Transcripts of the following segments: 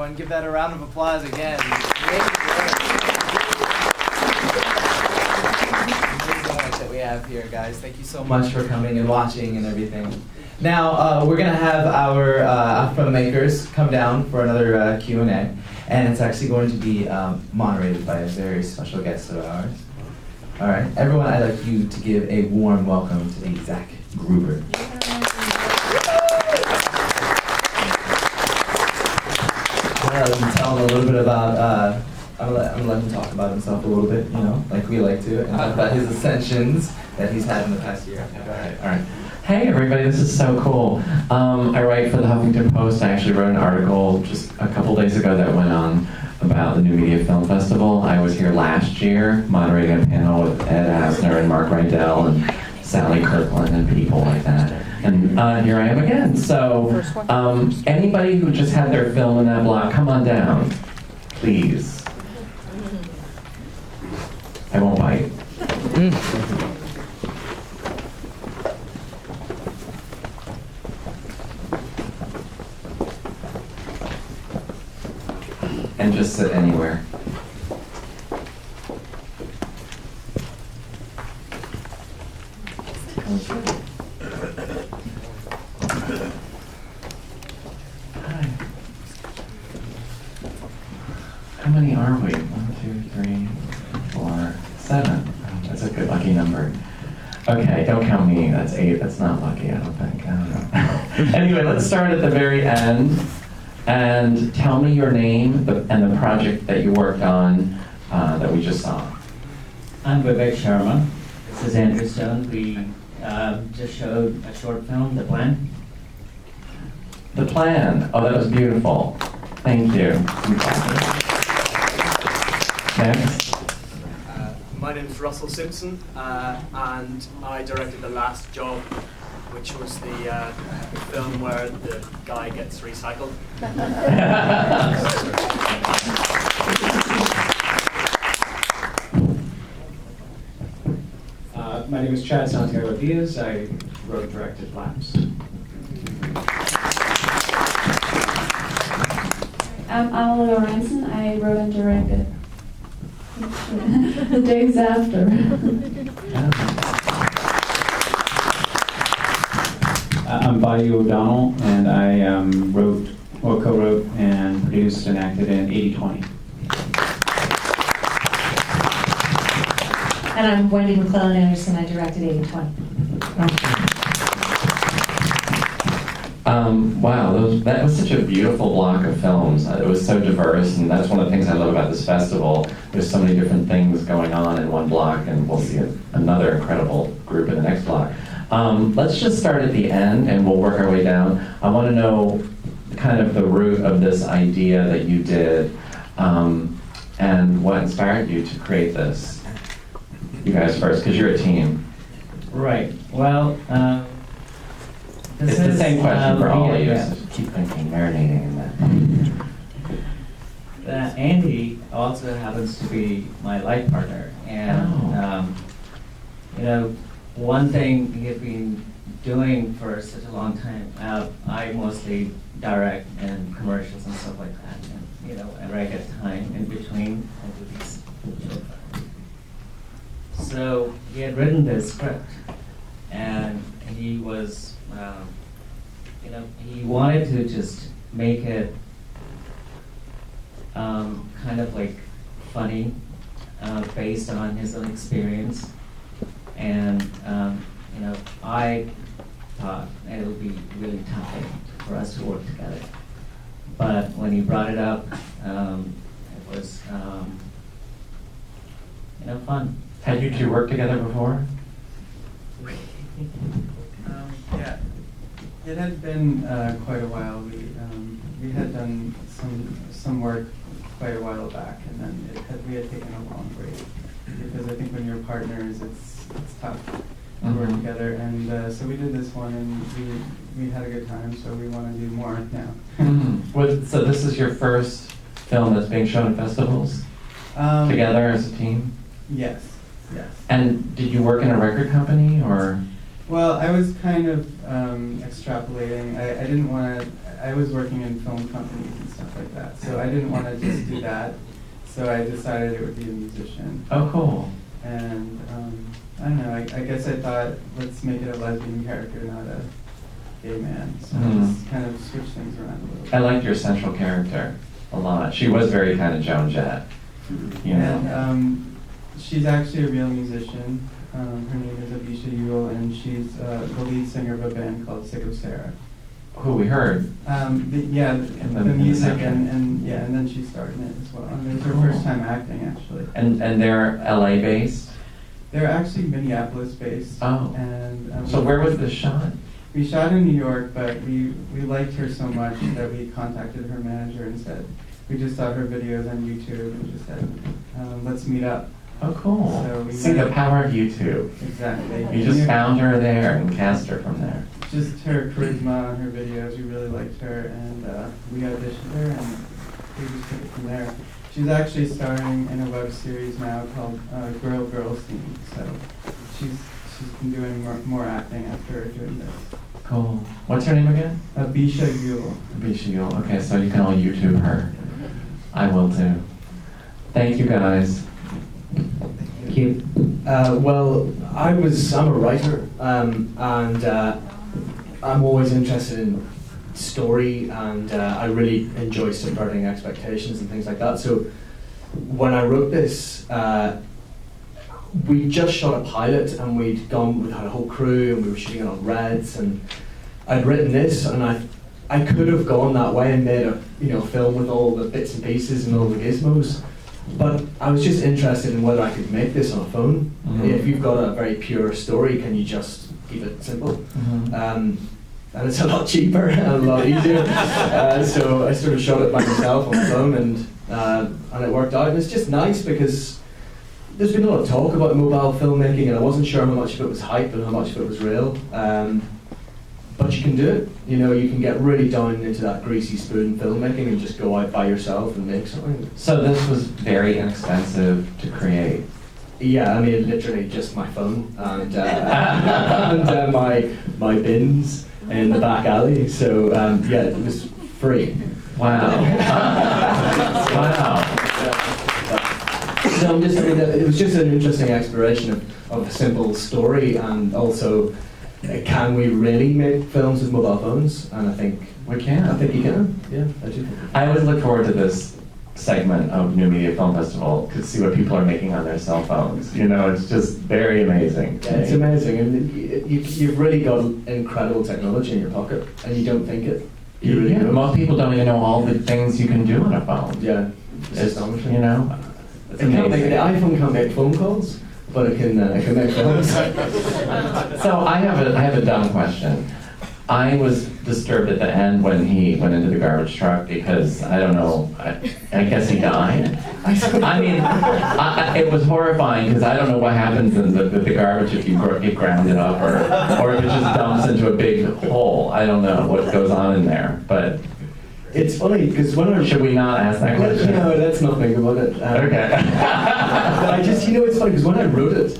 everyone. Give that a round of applause again. That we have here, guys. Thank you so much for coming and watching and everything. Now, we're going to have our filmmakers come down for another Q&A, and it's actually going to be moderated by a very special guest of ours. All right, everyone, I'd like you to give a warm welcome to the Xaque Gruber. Tell him a little bit about, I'm gonna let him talk about himself a little bit, you know, like we like to, and talk about his ascensions that he's had in the past year. Go ahead. All right. Hey everybody, this is so cool. I write for the Huffington Post. I actually wrote an article just a couple days ago that went on about the New Media Film Festival. I was here last year moderating a panel with Ed Asner and Mark Rydell and Sally Kirkland and people like that. And here I am again. So anybody who just had their film in that block, come on down, please. I won't bite. And just sit anywhere. How many are we? 1, 2, 3, 4, 7. Oh, that's a good lucky number. Okay, don't count me. That's 8. That's not lucky, I don't think. I don't know. Anyway, let's start at the very end. And tell me your name and the project that you worked on that we just saw. I'm Vivek Sharma. This is Andrew Stone. We just showed a short film, The Plan. The Plan. Oh, that was beautiful. Thank you. Next. My name is Russell Simpson, and I directed The Last Job, which was the film where the guy gets recycled. My name is Chad Santiago Diaz. I wrote and directed Laps. I'm Amalie Lorentzen. I wrote and directed The Days After. I'm Vayu O'Donnell, and I wrote, or co-wrote, and produced and acted in 80/20. And I'm Wendy McClellan Anderson. I directed 80/20. Wow, that was such a beautiful block of films. It was so diverse, and that's one of the things I love about this festival. There's so many different things going on in one block, and we'll see another incredible group in the next block. Let's just start at the end, and we'll work our way down. I want to know kind of the root of this idea that you did, and what inspired you to create this. You guys first, because you're a team. Right. Well, It's the same question for all of you. So keep thinking, marinating in that. Andy also happens to be my life partner, and you know, one thing he's been doing for such a long time. I mostly direct and commercials and stuff like that, and you know, whenever I get time in between, I do these short films. So he had written this script, and he was, you know, he wanted to just make it kind of like funny, based on his own experience, and you know, I thought it would be really tough for us to work together. But when he brought it up, it was, you know, fun. Had you two worked together before? Yeah, it had been quite a while. We had done some work quite a while back, and then we had taken a long break because I think when you're partners, it's tough to work together. And so we did this one, and we had a good time. So we want to do more now. So this is your first film that's being shown at festivals together as a team? Yes. Yes. And did you work in a record company, or? Well, I was kind of extrapolating. I didn't want to. I was working in film companies and stuff like that, so I didn't want to just do that. So I decided it would be a musician. Oh, cool. And I don't know. I guess I thought, let's make it a lesbian character, not a gay man. So I just kind of switched things around a little bit. I liked your central character a lot. She was very kind of Joan Jett. You know. And she's actually a real musician. Her name is Vayu, and she's the lead singer of a band called Sarah. Who we heard. The music and then she starred in it as well. And it was her first time acting, actually. And they're LA based? They're actually Minneapolis based. Oh. And so where was this shot? We shot in New York, but we liked her so much that we contacted her manager and said, we just saw her videos on YouTube and just said, let's meet up. Oh, cool. So see the power of YouTube. Exactly. You just found her there and cast her from there. Just her charisma on her videos, we really liked her, and we auditioned her, and we just took it from there. She's actually starring in a web series now called Girl Scene, so she's been doing more acting after doing this. Cool. What's her name again? Bisha Yule. Bisha Yule. Okay, so you can all YouTube her. I will too. Thank you guys. Thank you. Well, I'm a writer, and I'm always interested in story, and I really enjoy subverting expectations and things like that. So when I wrote this, we just shot a pilot, and we had a whole crew, and we were shooting it on Reds, and I'd written this, and I could have gone that way and made a film with all the bits and pieces and all the gizmos. But I was just interested in whether I could make this on a phone. If you've got a very pure story, can you just keep it simple? And it's a lot cheaper and a lot easier. So I sort of shot it by myself on the phone, and it worked out. And it's just nice because there's been a lot of talk about mobile filmmaking, and I wasn't sure how much of it was hype and how much of it was real. But you can do it. You can get really down into that greasy spoon filmmaking and just go out by yourself and make something. So this was very inexpensive to create. Yeah, I mean, literally just my phone and and my bins in the back alley. So yeah, it was free. Wow. Wow. So it was just an interesting exploration of a simple story, and also, can we really make films with mobile phones? And I think we can. I think you can. Yeah, I do. I always look forward to this segment of New Media Film Festival to see what people are making on their cell phones. It's just very amazing. Yeah, it's amazing, and you've really got incredible technology in your pocket, and you don't think it. You really don't. Most people don't even know all the things you can do on a phone. Yeah, it's astonishing. It's amazing. The iPhone can't make phone calls, but it can make films. So I have a dumb question. I was disturbed at the end when he went into the garbage truck because, I don't know, I guess he died. I mean, it was horrifying because I don't know what happens in the garbage if you get grounded up or if it just dumps into a big hole. I don't know what goes on in there, but... It's funny because Should we not ask that question? No, let's not think about it. Okay. But I just, it's funny because when I wrote it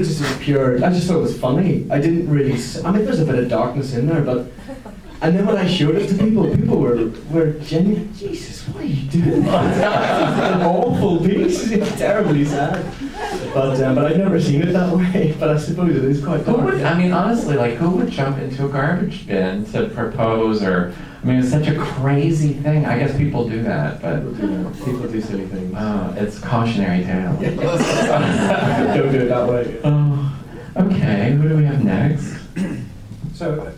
just as pure. I just thought it was funny. I didn't really. I mean, there's a bit of darkness in there, but. And then when I showed it to people were genuinely, Jesus, what are you doing? It's an awful piece. It's terribly sad. But I've never seen it that way. But I suppose it is quite dark. Honestly, who would jump into a garbage bin to propose or? It's such a crazy thing. I guess people do that, but people do silly things. It's cautionary tale. Don't do it that way. Okay, who do we have next? So,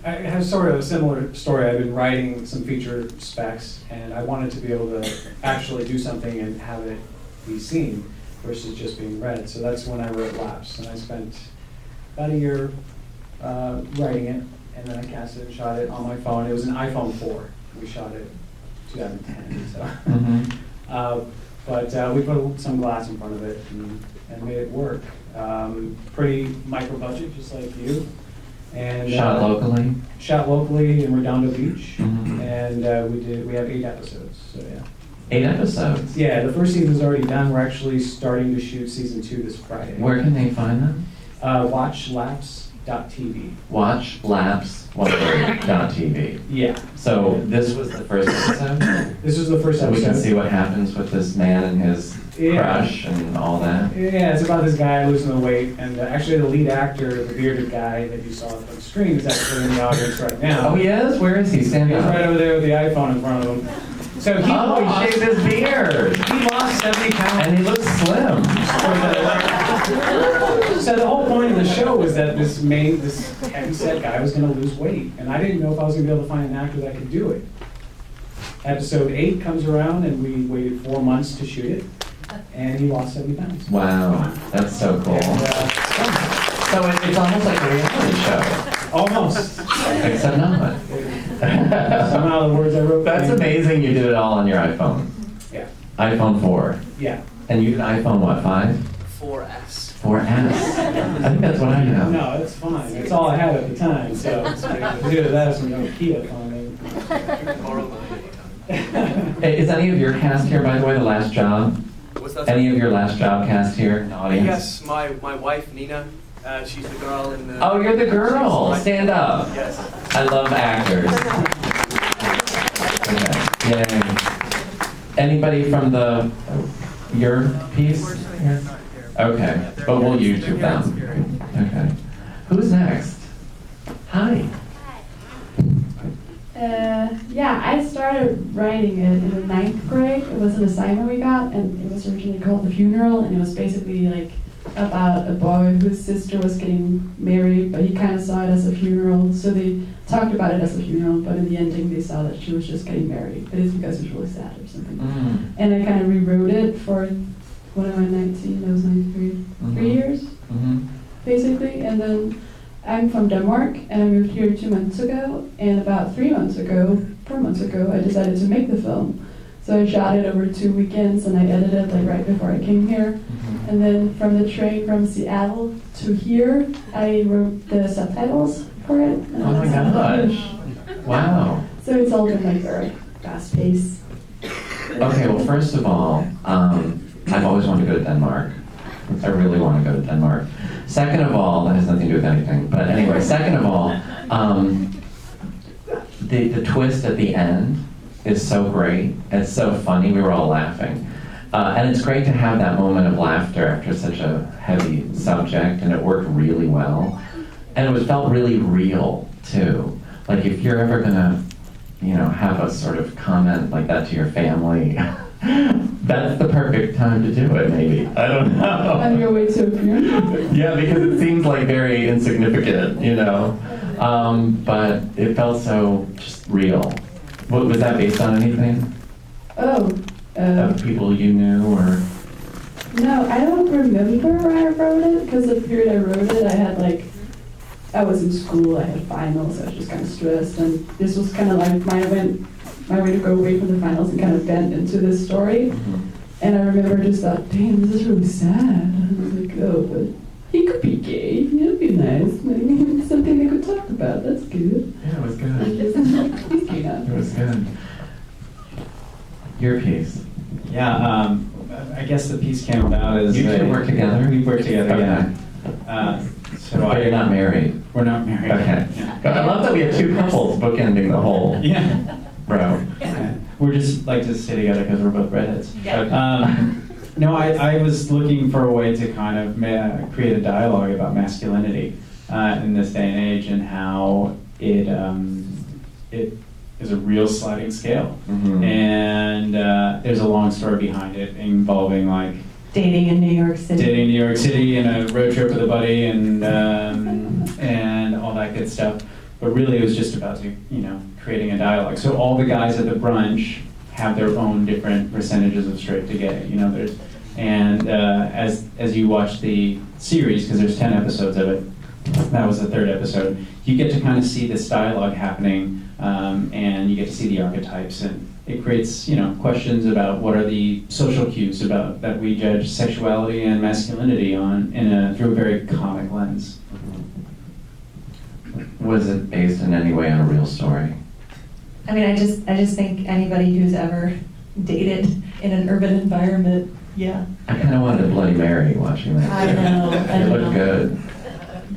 I have sort of a similar story. I've been writing some feature specs, and I wanted to be able to actually do something and have it be seen versus just being read. So that's when I wrote Lapse, and I spent about a year writing it. And then I cast it and shot it on my phone. It was an iPhone 4. We shot it 2010. So, but we put some glass in front of it and made it work. Pretty micro budget, just like you. And shot locally. Shot locally in Redondo Beach, and we have 8 episodes. So yeah. 8 episodes. Yeah, the first season's already done. We're actually starting to shoot season 2 this Friday. Where can they find them? Watch Lapse watchlaps.tv. Watchlaps.tv. Yeah. So this was the first episode? This was the first So we episode. can see what happens with this man and his crush and all that. Yeah, it's about this guy losing the weight, and actually the lead actor, the bearded guy that you saw on the screen, is actually in the audience right now. Oh, he is? Where is he? Stand He's up. right over there with the iPhone in front of him. So he Shaved his beard. He lost 70 pounds. And he looks slim. So the whole point of the show was that this heavyset guy was going to lose weight, and I didn't know if I was going to be able to find an actor that could do it. Episode 8 comes around, and we waited 4 months to shoot it, and he lost 70 pounds. Wow, that's so cool. And, so it's almost like a reality show. Almost. Except not. Somehow the words I wrote. That's amazing you did it all on your iPhone. Yeah. iPhone 4. Yeah. And you did iPhone what, 5? 4S. 4S. I think that's what I have. No, it's fine. It's all I had at the time, so either that or some Nokia phone. Hey, is any of your cast here, by the way, the last job? What's that? Any of your last job cast here in the audience? Yes, my wife Nina. She's the girl in the. Oh, you're the girl. Stand up. Yes. I love actors. Okay. Yay. Anybody from your piece? Here? Okay, but we'll YouTube them. Okay. Who's next? Hi. Yeah, I started writing it in the 9th grade. It was an assignment we got, and it was originally called The Funeral, and it was basically like about a boy whose sister was getting married, but he kind of saw it as a funeral, so they talked about it as a funeral, but in the ending they saw that she was just getting married, but it's because it was really sad or something. And I kind of rewrote it for, when I was 19, that was 9th grade, 3 years, basically, and then I'm from Denmark, and I moved here 2 months ago, and about 4 months ago, I decided to make the film. So I shot it over 2 weekends, and I edited like right before I came here. And then from the train from Seattle to here, I wrote the subtitles for it. Oh my gosh. Wow. So it's all been like very fast paced. Okay, well, first of all, I've always wanted to go to Denmark. I really want to go to Denmark. Second of all, that has nothing to do with anything, but anyway, second of all, the twist at the end is so great. It's so funny. We were all laughing. And it's great to have that moment of laughter after such a heavy subject, and it worked really well. And it felt really real, too. Like, if you're ever going to, have a sort of comment like that to your family, that's the perfect time to do it, maybe. I don't know. On your way to a funeral? Yeah, because it seems like very insignificant, but it felt so just real. Was that based on anything? Of people you knew, or? No, I don't remember where I wrote it, because the period I wrote it, I was in school, I had finals, I was just kind of stressed, and this was kind of like my way to go away from the finals and kind of bend into this story. And I remember just thought, damn, this is really sad. And I was like, oh, but he could be gay, it'd be nice, maybe it's something they could talk about, that's good. Yeah, it was good. It was good. Your piece. Yeah, I guess the piece came about as you two work together? We work together, okay. But you're not married? We're not married. Okay. Yeah. I love that we have two couples bookending the whole row. We're just like to stay together because we're both redheads. Yeah. No, I was looking for a way to kind of create a dialogue about masculinity in this day and age, and how it is a real sliding scale. And there's a long story behind it involving like dating in New York City and a road trip with a buddy and all that good stuff. But really, it was just about creating a dialogue. So all the guys at the brunch have their own different percentages of straight to gay. As you watch the series, because there's 10 episodes of it, that was the 3rd episode, you get to kind of see this dialogue happening, and you get to see the archetypes, and it creates questions about what are the social cues about that we judge sexuality and masculinity on through a very comic lens. Was it based in any way on a real story? I mean, I just think anybody who's ever dated in an urban environment, yeah. I kind of wanted a Bloody Mary watching that. I know. It looked good.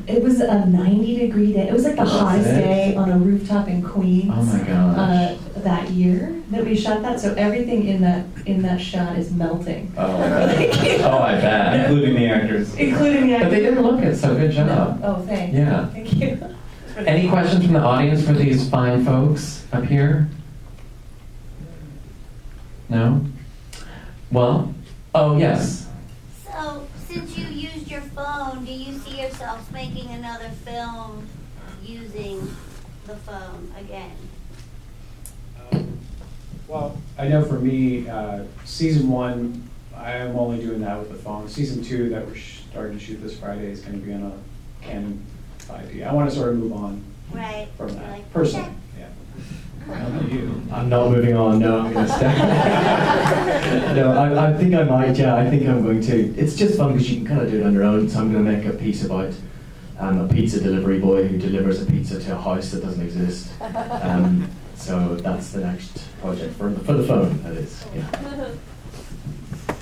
It was a 90-degree day. It was like the Was hottest it? day on a rooftop in Queens. Oh my gosh. That year that we shot that, so everything in that shot is melting. Oh, I bet. Oh, I bet. Including the actors. Including the But they didn't look it, so good job. Oh, thanks. Yeah. Thank you. Any questions from the audience for these fine folks up here? No? Well, oh, yes. So, since you used your phone, do you see yourselves making another film using the phone again? Well, I know for me, season 1, I am only doing that with the phone. Season 2, that we're starting to shoot this Friday, is going to be on a Canon 5D. I want to sort of move on Right. from You're that, like, personally. okay. Yeah. How about you? I'm not moving on. No, I'm going to stay. No, I think I might. Yeah, I think I'm going to. It's just fun because you can kind of do it on your own. So I'm going to make a piece about a pizza delivery boy who delivers a pizza to a house that doesn't exist. So that's the next project for the phone. That is. Yeah.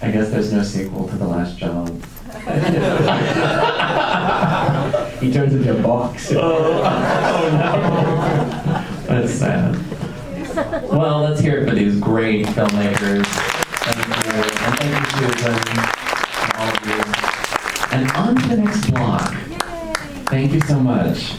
I guess there's no sequel to The Last Job. He turns into a box. Oh no. That's sad. Well, let's hear it for these great filmmakers. Thank you. And thank you, Susan, and all of you. And on to the next block. Thank you so much.